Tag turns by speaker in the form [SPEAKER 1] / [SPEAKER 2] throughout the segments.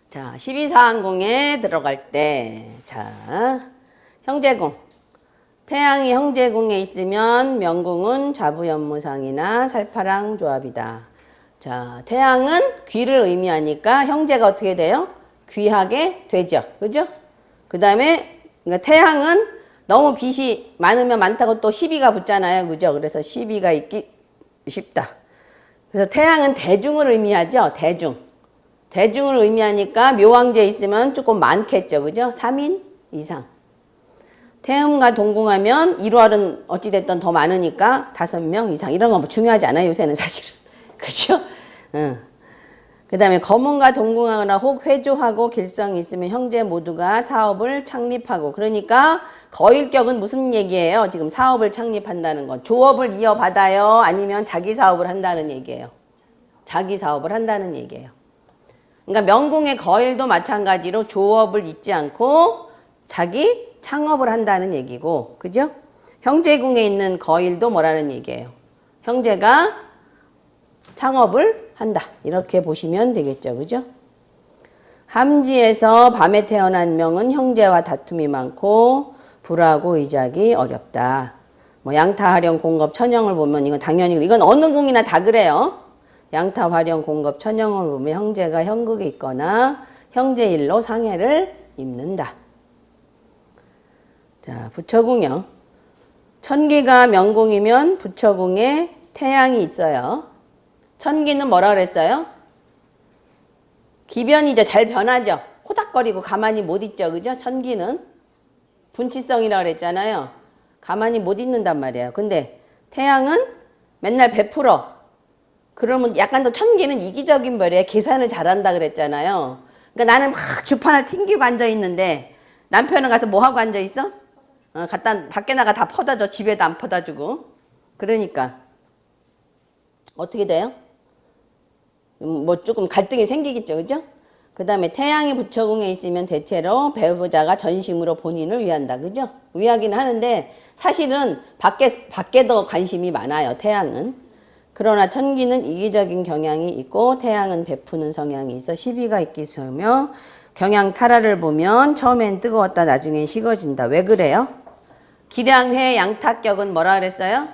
[SPEAKER 1] 자, 12사항공에 들어갈 때, 자, 형제궁. 태양이 형제궁에 있으면 명궁은 자부연무상이나 살파랑 조합이다. 자, 태양은 귀를 의미하니까 형제가 어떻게 돼요? 귀하게 되죠. 그죠? 그 다음에, 그러니까 태양은 너무 빛이 많으면 많다고 또 시비가 붙잖아요. 그죠? 그래서 시비가 있기 쉽다. 그래서 태양은 대중을 의미하죠. 대중을 의미하니까 묘왕제에 있으면 조금 많겠죠. 그죠? 3인 이상. 태음과 동궁하면 일월은 어찌됐든 더 많으니까 5명 이상. 이런 거 뭐 중요하지 않아요. 요새는 사실은. 그죠? 그 다음에 거문과 동궁하거나 혹 회조하고 길성이 있으면 형제 모두가 사업을 창립하고. 그러니까 거일격은 무슨 얘기예요? 지금 사업을 창립한다는 건. 조업을 이어받아요? 아니면 자기 사업을 한다는 얘기예요? 자기 사업을 한다는 얘기예요. 그러니까 명궁의 거일도 마찬가지로 조업을 잊지 않고 자기 창업을 한다는 얘기고, 그죠? 형제궁에 있는 거일도 뭐라는 얘기예요? 형제가 창업을 한다. 이렇게 보시면 되겠죠. 그죠? 함지에서 밤에 태어난 명은 형제와 다툼이 많고 불하고 의지하기 어렵다. 뭐 양타, 화령, 공급, 천영을 보면 이건 당연히 이건 어느 궁이나 다 그래요. 양타, 화령, 공급, 천영을 보면 형제가 형극에 있거나 형제일로 상해를 입는다. 자, 부처궁요. 천기가 명궁이면 부처궁에 태양이 있어요. 천기는 뭐라 그랬어요? 기변이죠. 잘 변하죠. 호닥거리고 가만히 못 있죠. 그죠? 천기는 분치성이라고 그랬잖아요. 가만히 못 있는단 말이에요. 근데 태양은 맨날 베풀어. 그러면 약간 더 천기는 이기적인 벌에 계산을 잘한다 그랬잖아요. 그러니까 나는 막 주판을 튕기고 앉아있는데 남편은 가서 뭐하고 앉아있어? 갖다 밖에 나가 다 퍼다줘. 집에도 안 퍼다주고. 그러니까 어떻게 돼요? 뭐 조금 갈등이 생기겠죠. 그죠? 그 다음에 태양이 부처궁에 있으면 대체로 배우자가 전심으로 본인을 위한다. 그죠? 위하긴 하는데 사실은 밖에 더 관심이 많아요. 태양은. 그러나 천기는 이기적인 경향이 있고 태양은 베푸는 성향이 있어 시비가 있기 쉬우며 경향 타라를 보면 처음엔 뜨거웠다 나중엔 식어진다. 왜 그래요? 기량회 양타격은 뭐라 그랬어요?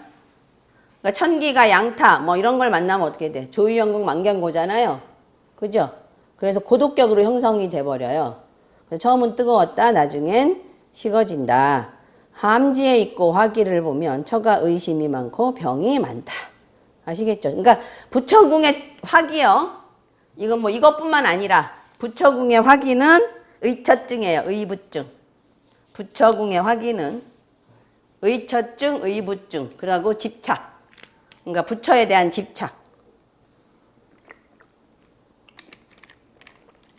[SPEAKER 1] 그러니까 천기가 양타 뭐 이런 걸 만나면 어떻게 돼? 조유영궁 만경고잖아요. 그죠? 그래서 고독격으로 형성이 돼버려요. 그래서 처음은 뜨거웠다 나중엔 식어진다. 함지에 있고 화기를 보면 처가 의심이 많고 병이 많다. 아시겠죠? 그러니까 부처궁의 화기요. 이건 뭐 이것뿐만 아니라 부처궁의 화기는 의처증이에요. 의부증. 부처궁의 화기는 의처증, 의부증. 그리고 집착. 그러니까 부처에 대한 집착.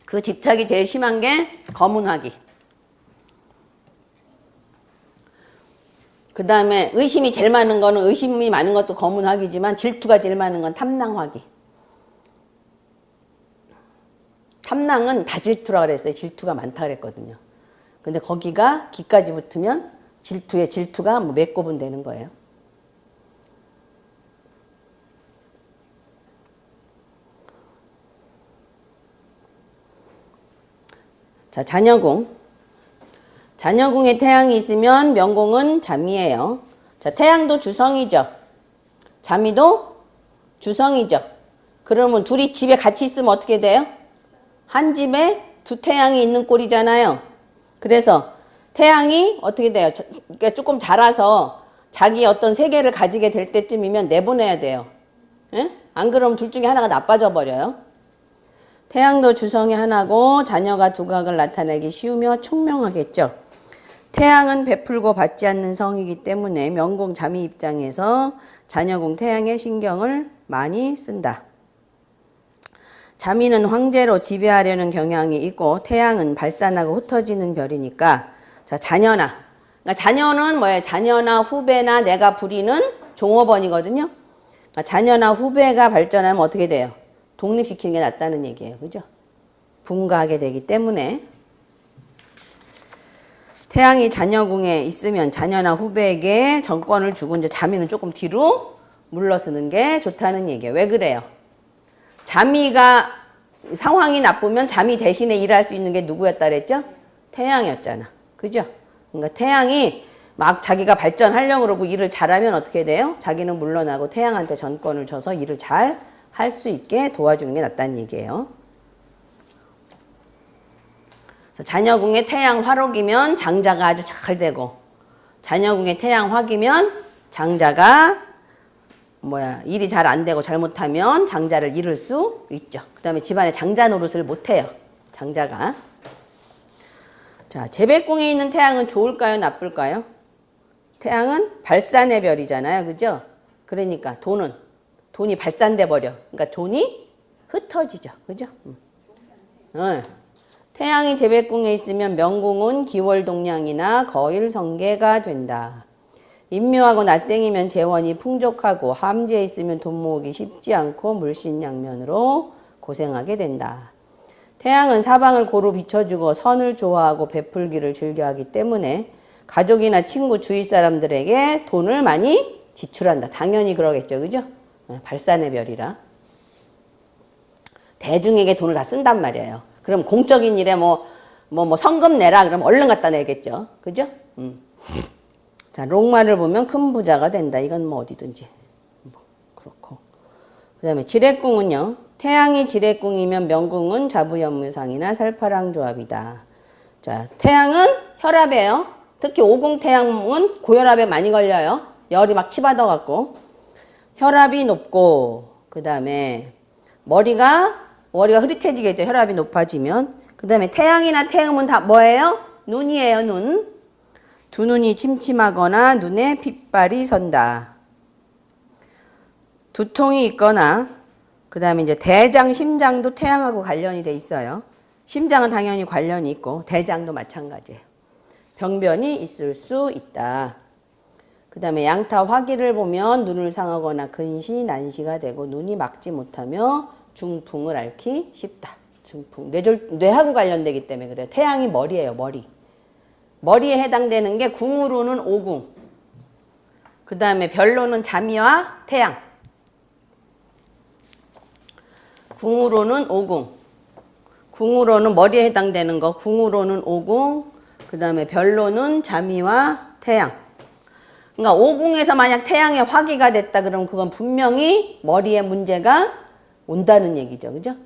[SPEAKER 1] 그 집착이 제일 심한 게 거문화기. 그 다음에 의심이 제일 많은 거는 의심이 많은 것도 거문화기지만 질투가 제일 많은 건 탐낭화기. 탐낭은 다 질투라 그랬어요. 질투가 많다 그랬거든요. 근데 거기가 기까지 붙으면 질투가 뭐 몇 곱은 되는 거예요. 자, 자녀궁. 자녀궁에 태양이 있으면 명궁은 잠이에요. 자, 태양도 주성이죠. 잠이도 주성이죠. 그러면 둘이 집에 같이 있으면 어떻게 돼요? 한 집에 두 태양이 있는 꼴이잖아요. 그래서 태양이 어떻게 돼요? 그러니까 조금 자라서 자기 어떤 세계를 가지게 될 때쯤이면 내보내야 돼요. 예? 안 그러면 둘 중에 하나가 나빠져 버려요. 태양도 주성이 하나고 자녀가 두각을 나타내기 쉬우며 총명하겠죠. 태양은 베풀고 받지 않는 성이기 때문에 명궁 자미 입장에서 자녀궁 태양의 신경을 많이 쓴다. 자미는 황제로 지배하려는 경향이 있고 태양은 발산하고 흩어지는 별이니까 자, 자녀나. 그러니까 자녀는 뭐예요? 자녀나 후배나 내가 부리는 종업원이거든요. 그러니까 자녀나 후배가 발전하면 어떻게 돼요? 독립시키는 게 낫다는 얘기예요. 그죠? 분가하게 되기 때문에 태양이 자녀궁에 있으면 자녀나 후배에게 정권을 주고 이제 자미는 조금 뒤로 물러서는 게 좋다는 얘기예요. 왜 그래요? 자미가 상황이 나쁘면 잠이 대신에 일할 수 있는 게 누구였다 그랬죠? 태양이었잖아. 그죠? 그러니까 태양이 막 자기가 발전하려고 그러고 일을 잘하면 어떻게 돼요? 자기는 물러나고 태양한테 전권을 줘서 일을 잘 할 수 있게 도와주는 게 낫다는 얘기예요. 그래서 자녀궁에 태양 화록이면 장자가 아주 잘 되고, 자녀궁에 태양 화기면 장자가 일이 잘 안 되고 잘못하면 장자를 잃을 수 있죠. 그 다음에 집안에 장자 노릇을 못해요. 장자가. 자, 재백궁에 있는 태양은 좋을까요? 나쁠까요? 태양은 발산의 별이잖아요. 그죠? 그러니까 돈이 발산돼 버려. 그러니까 돈이 흩어지죠. 그죠? 태양이 재백궁에 있으면 명궁은 기월동량이나 거일성계가 된다. 임묘하고 낫생이면 재원이 풍족하고 함지에 있으면 돈 모으기 쉽지 않고 물신양면으로 고생하게 된다. 태양은 사방을 고루 비춰주고 선을 좋아하고 베풀기를 즐겨하기 때문에 가족이나 친구 주위 사람들에게 돈을 많이 지출한다. 당연히 그러겠죠. 그죠? 발산의 별이라. 대중에게 돈을 다 쓴단 말이에요. 그럼 공적인 일에 성금 내라 그러면 얼른 갖다 내겠죠. 그죠? 자, 록마를 보면 큰 부자가 된다. 이건 어디든지. 그렇고. 그 다음에 지례궁은요. 태양이 지례궁이면 명궁은 자부연무상이나 살파랑 조합이다. 자, 태양은 혈압이에요. 특히 오궁 태양은 고혈압에 많이 걸려요. 열이 막 치받아갖고. 혈압이 높고, 그 다음에 머리가 흐릿해지겠죠. 혈압이 높아지면. 그 다음에 태양이나 태음은 다 뭐예요? 눈이에요. 눈. 두 눈이 침침하거나 눈에 핏발이 선다. 두통이 있거나, 그 다음에 이제 대장, 심장도 태양하고 관련이 돼 있어요. 심장은 당연히 관련이 있고, 대장도 마찬가지예요. 병변이 있을 수 있다. 그 다음에 양타 화기를 보면 눈을 상하거나 근시, 난시가 되고 눈이 막지 못하며 중풍을 앓기 쉽다. 중풍. 뇌하고 관련되기 때문에 그래요. 태양이 머리예요. 머리에 해당되는 게 궁으로는 오궁. 그 다음에 별로는 자미와 태양. 궁으로는 오궁. 궁으로는 머리에 해당되는 거. 궁으로는 오궁. 그 다음에 별로는 자미와 태양. 그러니까 오궁에서 만약 태양의 화기가 됐다 그러면 그건 분명히 머리에 문제가 온다는 얘기죠. 그죠?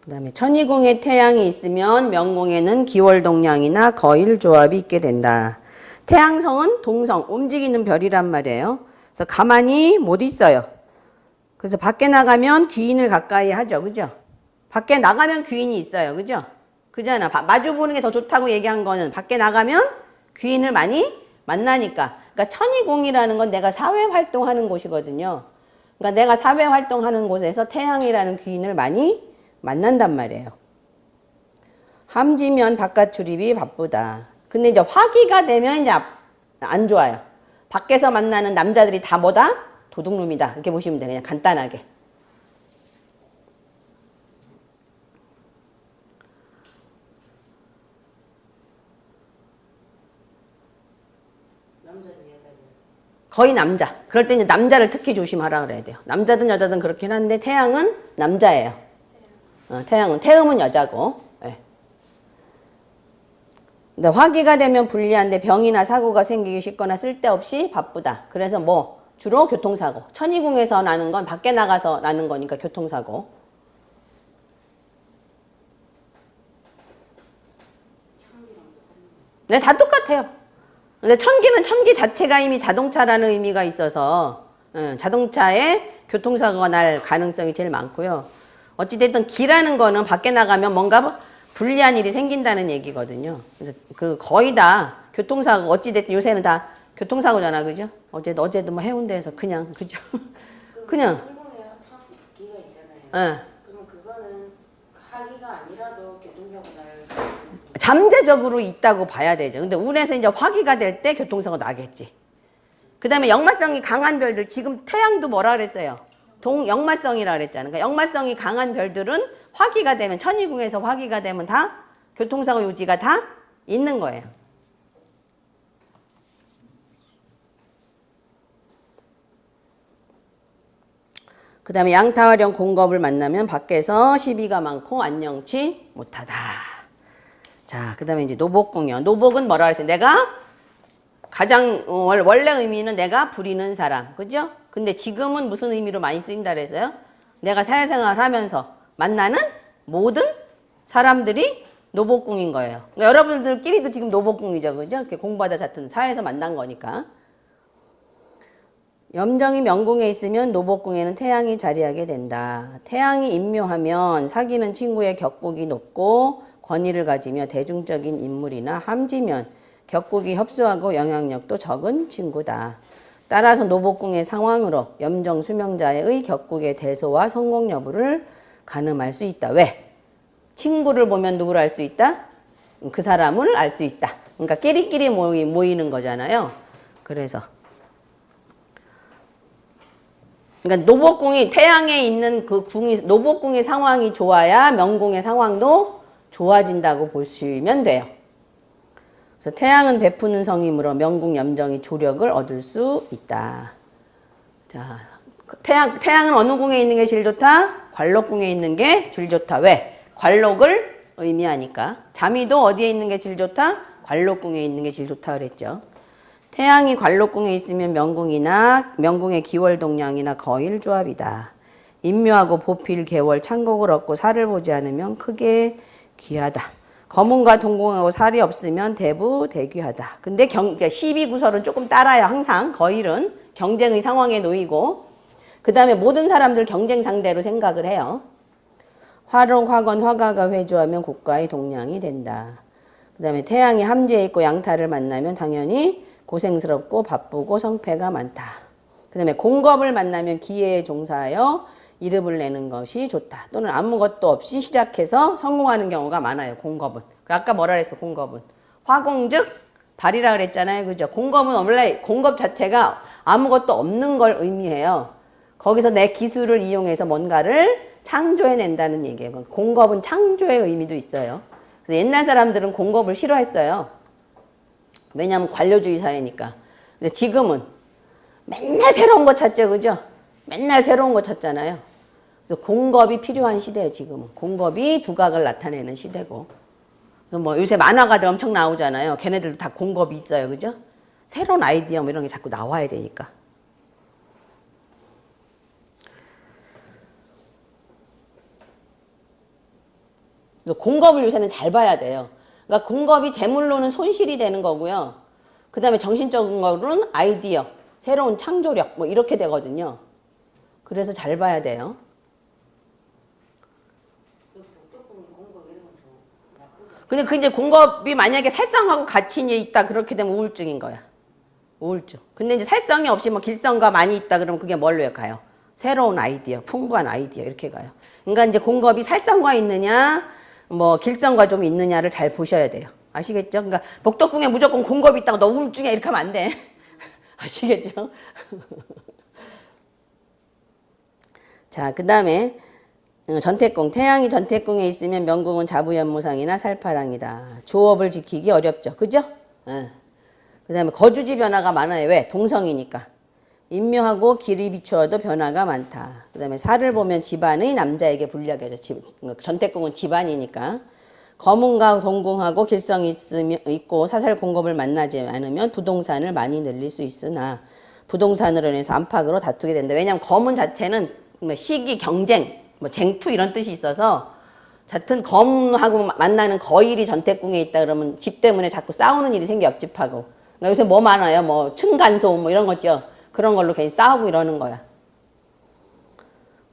[SPEAKER 1] 그 다음에 천이궁에 태양이 있으면 명궁에는 기월동량이나 거일조합이 있게 된다. 태양성은 동성, 움직이는 별이란 말이에요. 그래서 가만히 못 있어요. 그래서 밖에 나가면 귀인을 가까이 하죠. 그죠? 밖에 나가면 귀인이 있어요. 그죠? 그잖아. 마주 보는 게 더 좋다고 얘기한 거는 밖에 나가면 귀인을 많이 만나니까. 그러니까 천이궁이라는 건 내가 사회활동하는 곳이거든요. 그러니까 내가 사회활동하는 곳에서 태양이라는 귀인을 많이 만난단 말이에요. 함지면 바깥 출입이 바쁘다. 근데 이제 화기가 되면 이제 안 좋아요. 밖에서 만나는 남자들이 다 뭐다? 도둑놈이다. 이렇게 보시면 돼요. 그냥 간단하게. 거의 남자. 그럴 때 이제 남자를 특히 조심하라 그래야 돼요. 남자든 여자든 그렇긴 한데 태양은 남자예요. 태음은 여자고. 네. 근데 화기가 되면 불리한데 병이나 사고가 생기기 쉽거나 쓸데없이 바쁘다. 그래서 주로 교통사고. 천이궁에서 나는 건 밖에 나가서 나는 거니까 교통사고. 네, 다 똑같아요. 근데 천기는 천기 자체가 이미 자동차라는 의미가 있어서 자동차에 교통사고가 날 가능성이 제일 많고요. 어찌됐든 기라는 거는 밖에 나가면 뭔가 불리한 일이 생긴다는 얘기거든요. 그래서 거의 다 교통사고, 어찌됐든 요새는 다 교통사고잖아. 그죠? 어제도 해운대에서 그냥, 그죠? 그냥.
[SPEAKER 2] 천이궁에 천기가 있잖아요.
[SPEAKER 1] 네.
[SPEAKER 2] 그러면 그거는 하기가 아니라도 교통사고 날
[SPEAKER 1] 잠재적으로 있다고 봐야 되죠. 근데 운에서 이제 화기가 될 때 교통사고 나겠지. 그 다음에 역마성이 강한 별들, 지금 태양도 뭐라 그랬어요? 동역마성이라 그랬잖아요. 그러니까 역마성이 강한 별들은 화기가 되면 천이궁에서 화기가 되면 다 교통사고 요지가 다 있는 거예요. 그 다음에 양타화령 공겁을 만나면 밖에서 시비가 많고 안녕치 못하다. 자, 그 다음에 이제 노복궁이요. 노복은 뭐라 그랬어요? 내가 가장 원래 의미는 내가 부리는 사람. 그죠? 근데 지금은 무슨 의미로 많이 쓰인다 그랬어요? 내가 사회생활 하면서 만나는 모든 사람들이 노복궁인 거예요. 그러니까 여러분들끼리도 지금 노복궁이죠. 그죠? 이렇게 공부하다 같은 사회에서 만난 거니까. 염정이 명궁에 있으면 노복궁에는 태양이 자리하게 된다. 태양이 임묘하면 사귀는 친구의 격국이 높고 권위를 가지며 대중적인 인물이나 함지면 격국이 협소하고 영향력도 적은 친구다. 따라서 노복궁의 상황으로 염정 수명자의 격국의 대소와 성공 여부를 가늠할 수 있다. 왜? 친구를 보면 누구를 알 수 있다? 그 사람을 알 수 있다. 그러니까 끼리끼리 모이는 거잖아요. 그래서 그러니까 노복궁이 태양에 있는 그 궁이 노복궁의 상황이 좋아야 명궁의 상황도 좋아진다고 보시면 돼요. 그래서 태양은 베푸는 성이므로 명궁 염정이 조력을 얻을 수 있다. 자, 태양은 어느 궁에 있는 게 제일 좋다? 관록궁에 있는 게 제일 좋다. 왜? 관록을 의미하니까. 자미도 어디에 있는 게 제일 좋다? 관록궁에 있는 게 제일 좋다 그랬죠. 태양이 관록궁에 있으면 명궁의 기월동량이나 거일조합이다. 인묘하고 보필, 개월, 창곡을 얻고 살을 보지 않으면 크게 귀하다. 거문과 동궁하고 살이 없으면 대부 대귀하다. 근데 그러니까 12구설은 조금 따라요. 항상 거일은 경쟁의 상황에 놓이고 그 다음에 모든 사람들 경쟁 상대로 생각을 해요. 화록, 화건, 화가가 회조하면 국가의 동량이 된다. 그 다음에 태양이 함지에 있고 양타를 만나면 당연히 고생스럽고 바쁘고 성패가 많다. 그 다음에 공겁을 만나면 기회에 종사하여 이름을 내는 것이 좋다. 또는 아무것도 없이 시작해서 성공하는 경우가 많아요. 공겁은. 아까 뭐라 그랬어? 공겁은. 화공즉 발이라 그랬잖아요. 그죠? 공겁은 원래 공겁 자체가 아무것도 없는 걸 의미해요. 거기서 내 기술을 이용해서 뭔가를 창조해낸다는 얘기예요. 공겁은 창조의 의미도 있어요. 그래서 옛날 사람들은 공겁을 싫어했어요. 왜냐하면 관료주의 사회니까. 근데 지금은 맨날 새로운 거 찾죠. 그죠? 맨날 새로운 거 찾잖아요. 그래서 공겁이 필요한 시대예요. 지금은. 공겁이 두각을 나타내는 시대고. 그래서 뭐 요새 만화가들 엄청 나오잖아요. 걔네들도 다 공겁이 있어요. 그죠? 새로운 아이디어 뭐 이런 게 자꾸 나와야 되니까. 그래서 공겁을 요새는 잘 봐야 돼요. 그러니까 공겁이 재물로는 손실이 되는 거고요. 그 다음에 정신적인 거로는 아이디어, 새로운 창조력 뭐 이렇게 되거든요. 그래서 잘 봐야 돼요. 근데 그 이제 공겁이 만약에 살성하고 같이 이제 있다 그렇게 되면 우울증인 거야. 우울증. 근데 이제 살성이 없이 뭐 길성과 많이 있다 그러면 그게 뭘로 가요? 새로운 아이디어, 풍부한 아이디어 이렇게 가요. 그러니까 이제 공겁이 살성과 있느냐 뭐 길성과 좀 있느냐를 잘 보셔야 돼요. 아시겠죠? 그러니까 복덕궁에 무조건 공겁이 있다고 너 우울증이야 이렇게 하면 안 돼. 아시겠죠? 자, 그 다음에 전택궁. 태양이 전택궁에 있으면 명궁은 자부연무상이나 살파랑이다. 조업을 지키기 어렵죠. 그죠? 그 다음에 거주지 변화가 많아요. 왜? 동성이니까. 인묘하고 길이 비추어도 변화가 많다. 그 다음에 살을 보면 집안의 남자에게 불리하게 하죠. 전택궁은 집안이니까. 거문과 동궁하고 길성이 있고 사살 공급을 만나지 않으면 부동산을 많이 늘릴 수 있으나 부동산으로 인해서 안팎으로 다투게 된다. 왜냐하면 거문 자체는 시기, 경쟁, 뭐 쟁투 이런 뜻이 있어서 하여튼 검하고 만나는 거일이 전택궁에 있다 그러면 집 때문에 자꾸 싸우는 일이 생겨 옆집하고. 그러니까 요새 뭐 많아요? 뭐 층간소음 뭐 이런 거죠. 그런 걸로 괜히 싸우고 이러는 거야.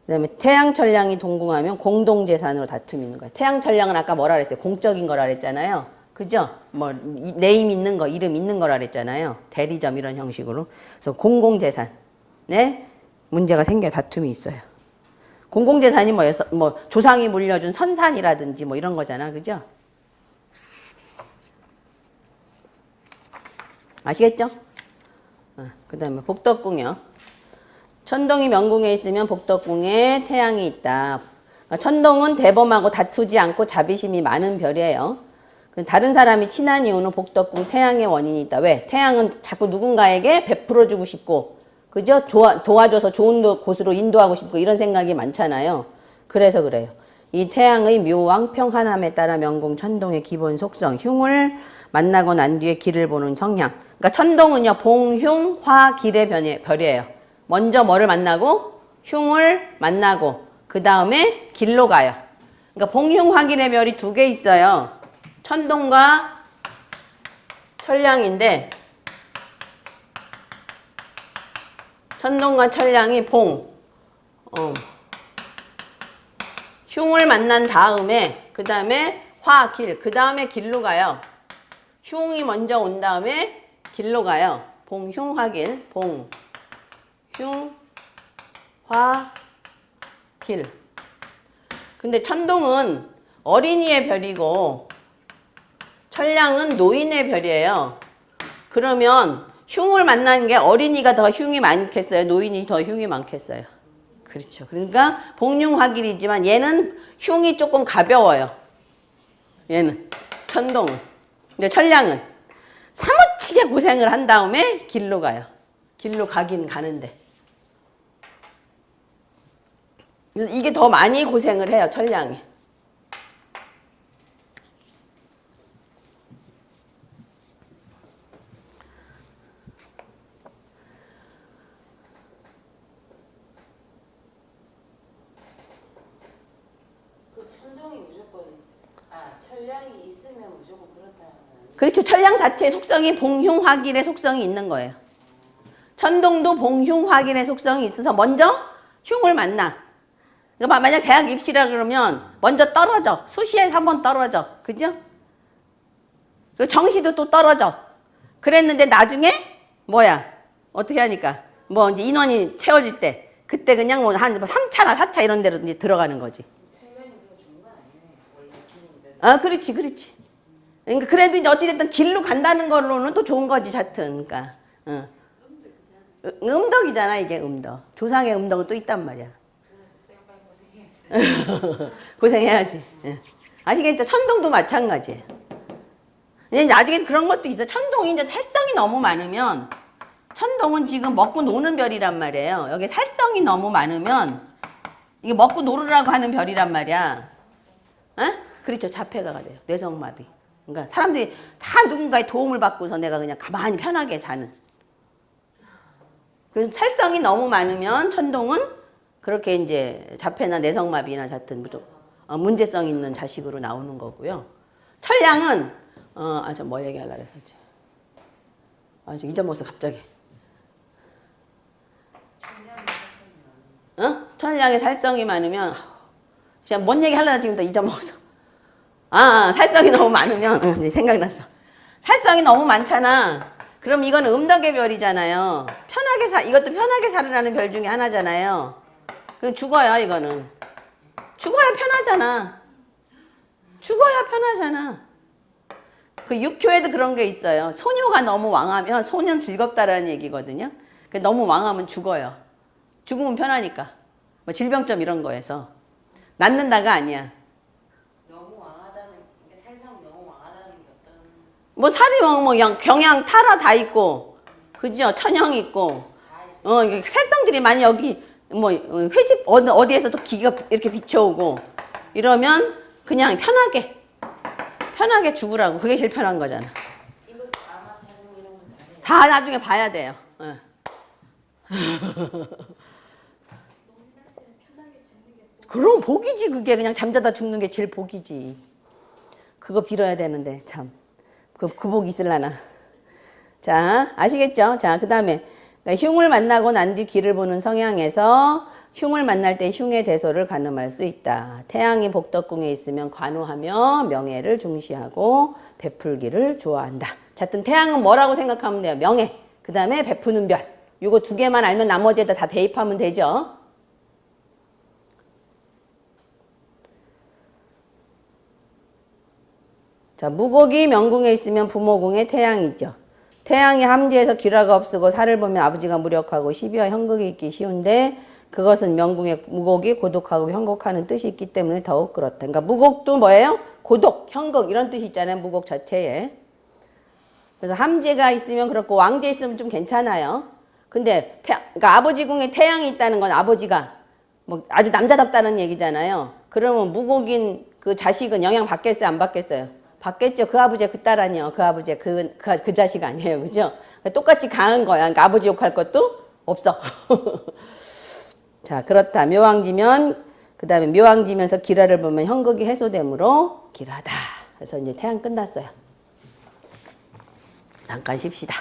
[SPEAKER 1] 그 다음에 태양천량이 동궁하면 공동재산으로 다툼이 있는 거야. 태양천량은 아까 뭐라 그랬어요? 공적인 거라 그랬잖아요. 그죠? 뭐 네임 있는 거, 이름 있는 거라 그랬잖아요. 대리점 이런 형식으로. 그래서 공공재산. 네? 문제가 생겨 다툼이 있어요. 공공재산이 뭐 조상이 물려준 선산이라든지 뭐 이런 거잖아. 그죠? 아시겠죠? 그 다음에 복덕궁이요. 천동이 명궁에 있으면 복덕궁에 태양이 있다. 천동은 대범하고 다투지 않고 자비심이 많은 별이에요. 다른 사람이 친한 이유는 복덕궁 태양의 원인이 있다. 왜? 태양은 자꾸 누군가에게 베풀어주고 싶고, 그죠? 도와줘서 좋은 곳으로 인도하고 싶고 이런 생각이 많잖아요. 그래서 그래요. 이 태양의 묘왕 평안함에 따라 명궁 천동의 기본 속성, 흉을 만나고 난 뒤에 길을 보는 성향. 그러니까 천동은요, 봉, 흉, 화, 길의 별이에요. 먼저 뭐를 만나고? 흉을 만나고, 그 다음에 길로 가요. 그러니까 봉, 흉, 화, 길의 별이 두 개 있어요. 천동과 천량인데, 천동과 천량이 흉을 만난 다음에, 그 다음에 화, 길, 그 다음에 길로 가요. 흉이 먼저 온 다음에 길로 가요. 봉, 흉, 화, 길. 봉, 흉, 화, 길. 근데 천동은 어린이의 별이고 천량은 노인의 별이에요. 그러면 흉을 만나는 게 어린이가 더 흉이 많겠어요? 노인이 더 흉이 많겠어요? 그렇죠. 그러니까 봉흉화길이지만 얘는 흉이 조금 가벼워요. 얘는 천동은. 근데 천량은 사무치게 고생을 한 다음에 길로 가요. 길로 가긴 가는데. 그래서 이게 더 많이 고생을 해요, 천량이.
[SPEAKER 2] 천량이 있으면 무조건 그렇다.
[SPEAKER 1] 그렇죠. 천량 자체의 속성이 봉흉화길의 속성이 있는 거예요. 천동도 봉흉화길의 속성이 있어서 먼저 흉을 만나. 그러니까 만약 대학 입시라 그러면 먼저 떨어져. 수시에서 한번 떨어져. 그죠? 그리고 정시도 또 떨어져. 그랬는데 나중에 뭐야? 어떻게 하니까? 뭐 이제 인원이 채워질 때 그때 그냥 뭐 한 3차나 4차 이런 데로 이제 들어가는 거지. 그렇지, 그렇지. 그러니까 그래도 이제 어찌됐든 길로 간다는 걸로는 또 좋은 거지, 하여튼. 그러니까, 음덕이잖아, 이게 음덕. 조상의 음덕은 또 있단 말이야. 고생해야지. 아시겠죠? 천동도 마찬가지예요. 이제 나중에 그런 것도 있어. 천동이 이제 살성이 너무 많으면, 천동은 지금 먹고 노는 별이란 말이에요. 여기 살성이 너무 많으면, 이게 먹고 노르라고 하는 별이란 말이야. 그렇죠. 자폐가 돼요. 뇌성마비. 그러니까 사람들이 다 누군가의 도움을 받고서 내가 그냥 가만히 편하게 자는. 그래서 살성이 너무 많으면 천동은 그렇게 이제 자폐나 뇌성마비나 하여튼 문제성 있는 자식으로 나오는 거고요. 천량은 저 뭐 얘기하려고 했었지? 저 잊어먹었어 갑자기. 천량의 살성이 많으면 그냥 뭔 얘기 하려다 지금 다 잊어먹었어. 살성이 너무 많으면 이제 생각났어. 살성이 너무 많잖아. 그럼 이건 음덕의 별이잖아요. 이것도 편하게 살으라는 별 중에 하나잖아요. 그럼 죽어요, 이거는. 죽어야 편하잖아. 죽어야 편하잖아. 그 육효에도 그런 게 있어요. 소녀가 너무 왕하면 소년 즐겁다라는 얘기거든요. 너무 왕하면 죽어요. 죽으면 편하니까. 뭐 질병점 이런 거에서. 낫는다가 아니야. 뭐 살이 뭐 경양 타라 다 있고, 그죠? 천형 있고, 살성들이 많이 여기 뭐 회집 어디에서도 기가 이렇게 비춰오고 이러면 그냥 편하게 죽으라고. 그게 제일 편한 거잖아. 다 나중에 봐야 돼요. 그럼 복이지. 그게 그냥 잠자다 죽는 게 제일 복이지. 그거 빌어야 되는데 참. 그 복 있을라나. 자, 아시겠죠? 자, 그 다음에 흉을 만나고 난 뒤 길을 보는 성향에서 흉을 만날 때 흉의 대소를 가늠할 수 있다. 태양이 복덕궁에 있으면 관우하며 명예를 중시하고 베풀기를 좋아한다. 자, 하여튼 태양은 뭐라고 생각하면 돼요? 명예. 그 다음에 베푸는 별. 요거 두 개만 알면 나머지에다 다 대입하면 되죠. 자, 무곡이 명궁에 있으면 부모궁의 태양이죠. 태양이 함지에서 기라가 없으고 살을 보면 아버지가 무력하고 시비와 형극이 있기 쉬운데 그것은 명궁의 무곡이 고독하고 현곡하는 뜻이 있기 때문에 더욱 그렇다. 그러니까 무곡도 뭐예요? 고독, 현곡 이런 뜻이 있잖아요. 무곡 자체에. 그래서 함재가 있으면 그렇고 왕재 있으면 좀 괜찮아요. 근데 그러니까 아버지 궁에 태양이 있다는 건 아버지가 뭐 아주 남자답다는 얘기잖아요. 그러면 무곡인 그 자식은 영향 받겠어요? 안 받겠어요? 받겠죠. 그 아버지 그 딸 아니에요. 그 아버지 그 자식 아니에요. 그죠? 똑같이 강한 거야. 그러니까 아버지 욕할 것도 없어. 자, 그렇다. 묘왕지면 그 다음에 묘왕지면서 기라를 보면 현극이 해소되므로 기라다. 그래서 이제 태양 끝났어요. 잠깐 쉽시다.